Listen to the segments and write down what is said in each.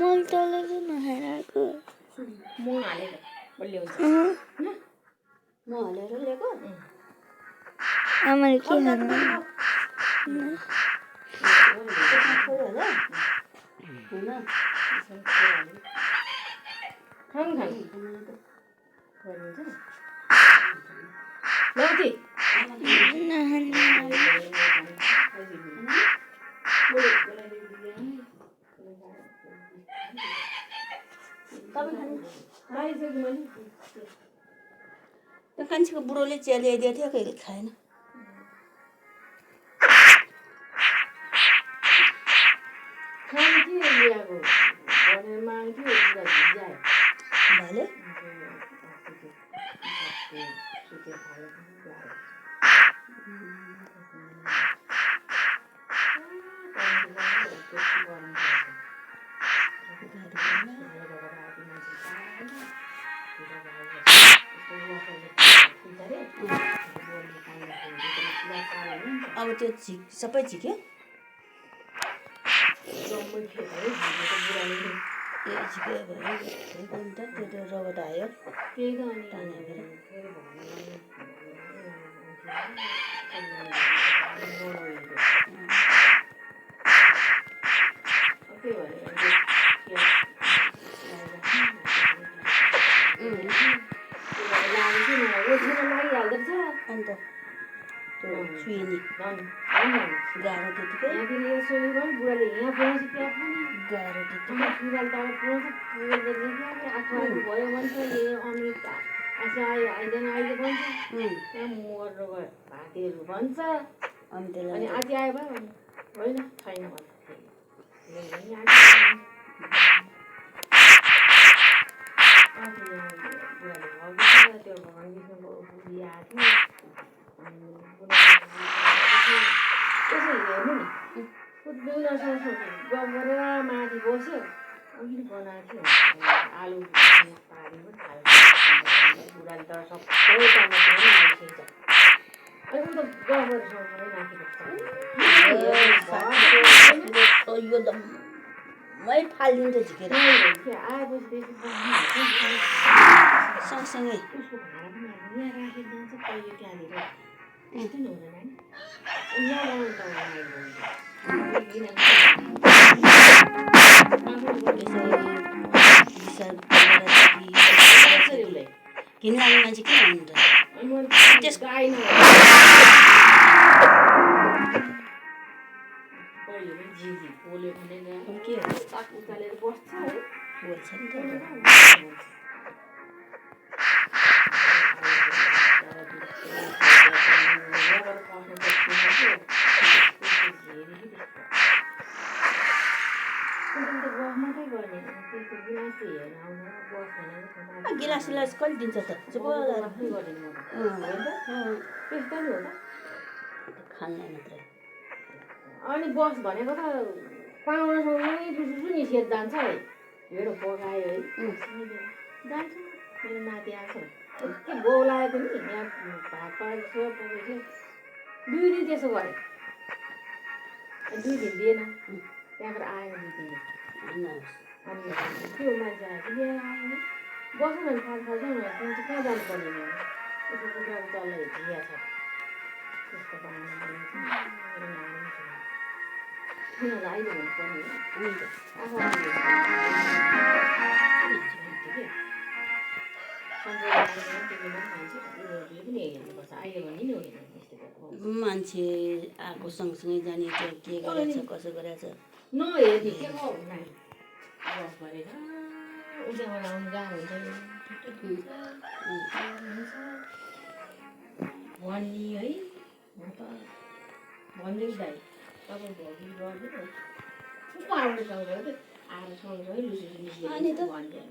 मल तलको नखाइरहेको म हालेर बलियो हुन्छ म हालेर ल्याएको आमाले के खानु तपाईँ खानु आइसक्यो मैले त्यो कान्छीको बुढोले चिया ल्याइदिएको थियो कहिले खाएन भाले अब त्यो सबै झिक्यो त्यो रगत आयो अन्त त्यो सुइनी गाह्रो त्यतिकै गाह्रो अनि आज आयो भयो होइन छैन त्यो भगवान् विष्णुको बुढी आएको थियो यसो हेर्नु नि दुईजनासँग गफ गरेर माथि बस्यो अघि बनाएको थियो आलु पारी पनि खायो बुढाले त सबै टमाटर आइसकेछ अनि त गफ गरेर माथि यो दम्मै फालिदिन्छ झिकेर आएपछि सँगसँगै उसको भाँडा पनि यहाँ राखेर जान्छ कहिले त्यहाँनिर यस्तो नि हुँदैन घिन लाग्ने मान्छे किन हुनुहुन्छ त्यसको आइन बोल्यो भने के हो उकालेर बस्छ है बोल्छ नि त गिलास गिलास कहिले दिन्छ त खान्न मात्रै अनि बस भनेको त पाहुनासँगै दुसु निस्केर जान्छ है ढेँडो पकायो है जान्छ मेरो नाति आएको छ के बोलाएको नि यहाँ भात पारेको छ पकाएको छ 2 दिन त्यसो गरेँ 2 दिन दिएन त्यहाँबाट आएर 2 दिन अनि त्यो मान्छे आयो लिएर आयो बस्नु भने खानु खाँदैन त्यहाँ चाहिँ कहाँ जानुपर्ने यसो कुखुराको चल्ला झिया छ त्यसको बारेमा मेरो नानी छ किनलाई आइदियो भन्नुपर्ने मान्छे आएको सँगसँगै जाने के गरेछ कसो गरेछ नहेर्ने के गरेर उताबाट आउनु गाह्रो हुन्छ भन्ने है म त भन्दै दाइ तपाईँ भोलि गर्दैन उप आउने सँगसँगै आएर सँगसँगै लुसी अनि त भन्दै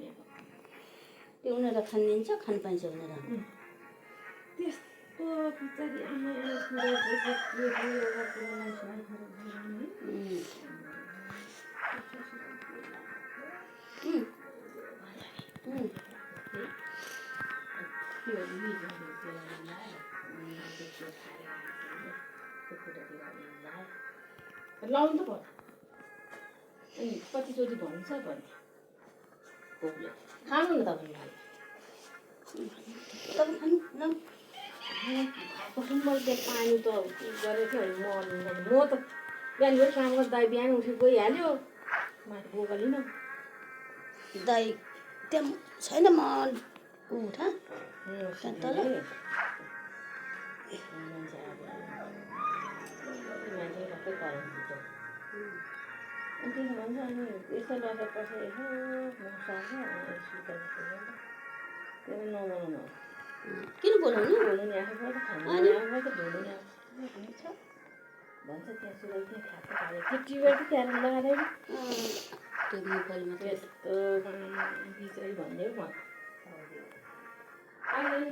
त्यो उनीहरूलाई खानिदिन्छ खानु पाइन्छ उनीहरू त्यस्तो पछाडि आमा लाउनु त पर्छ अनि कतिचोटि भन्छ भन्थ्यो खानु न तपाईँ मैले पानी त गरेको थियो म त बिहान फेरि काम गर्दा दाइ बिहान उठेर गइहाल्यो माथि बोका लिन दाइ त्यहाँ छैन म उठा तल मान्छे सबै कराउँछ अनि त्यसो भन्छ अनि यस्तो नजर पर्छ यसो पर्छ त्यसले नबनाउनु किन बोलाउनु धुनु नि आफूबाट खानु नि आफूबाट धुनु नि हुन्छ भन्छ त्यहाँ सुरु त्यहाँ खाएको खायो केटीबाट त्यहाँ लगाएर त्यो मुखले मात्रै यस्तो बिचै भन्दै म अहिले